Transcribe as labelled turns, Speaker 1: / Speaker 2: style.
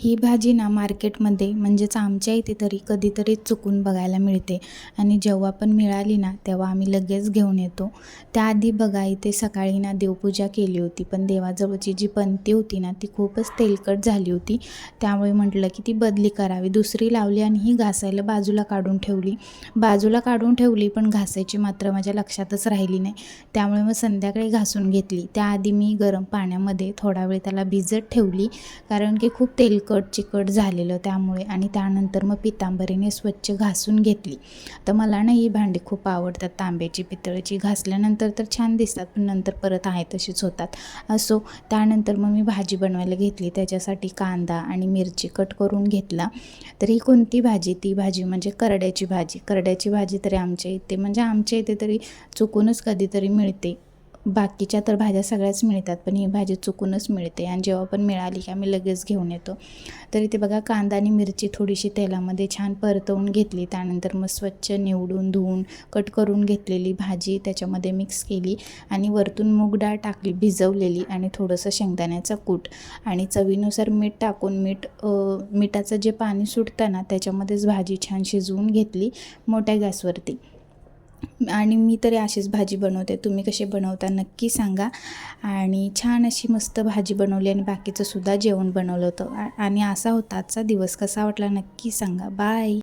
Speaker 1: ही भाजी ना मार्केटमध्ये म्हणजेच आमच्या इथे तरी कधीतरी चुकून बघायला मिळते आणि जेव्हा पण मिळाली ना तेव्हा आम्ही लगेच घेऊन येतो। त्याआधी बघा इथे सकाळी ना देवपूजा केली होती, पण देवाजवळची जी पंती होती ना ती खूपच तेलकट झाली होती। त्यामुळे म्हटलं की ती बदली करावी, दुसरी लावली आणि ही घासायला बाजूला काढून ठेवली पण घासायची मात्र माझ्या लक्षातच राहिली नाही। त्यामुळे मग संध्याकाळी घासून घेतली। त्याआधी मी गरम पाण्यामध्ये थोडा वेळ त्याला भिजत ठेवली, कारण की खूप चिकट झालेलं त्यामुळे, आणि त्यानंतर मग पितांबरीने स्वच्छ घासून घेतली। तर मला ना ही भांडी खूप आवडतात, तांब्याची पितळेची, घासल्यानंतर तर छान दिसतात पण नंतर परत आहे तशीच होतात। असो, त्यानंतर मग मी भाजी बनवायला घेतली। त्याच्यासाठी कांदा आणि मिरची कट करून घेतला। तर ही कोणती भाजी, ती भाजी म्हणजे करड्याची भाजी तरी आमच्या इथे तरी चुकूनच कधीतरी मिळते। बाकीच्या तर भाज्या सगळ्याच मिळतात, पण ही भाजी चुकूनच मिळते आणि जेव्हा पण मिळाली की आम्ही लगेच घेऊन येतो। तर इथे बघा कांदा आणि मिरची थोडीशी तेलामध्ये छान परतवून घेतली। त्यानंतर मग स्वच्छ निवडून धुवून कट करून घेतलेली भाजी त्याच्यामध्ये मिक्स केली आणि वरतून मूग डाळ टाकली भिजवलेली, आणि थोडंसं शेंगदाण्याचा कूट आणि चवीनुसार मीठ टाकून मिठाचं जे पाणी सुटतं ना त्याच्यामध्येच भाजी छान शिजवून घेतली मोठ्या गॅसवरती। आणि मी तरी अशीच भाजी बनवते, तुम्ही कशी बनवता नक्की सांगा। आणि छान अशी मस्त भाजी बनवली आणि बाकीचं सुद्धा जेवण बनवलं होतं। आणि असा होता आजचा दिवस, कसा वाटला नक्की सांगा। बाय।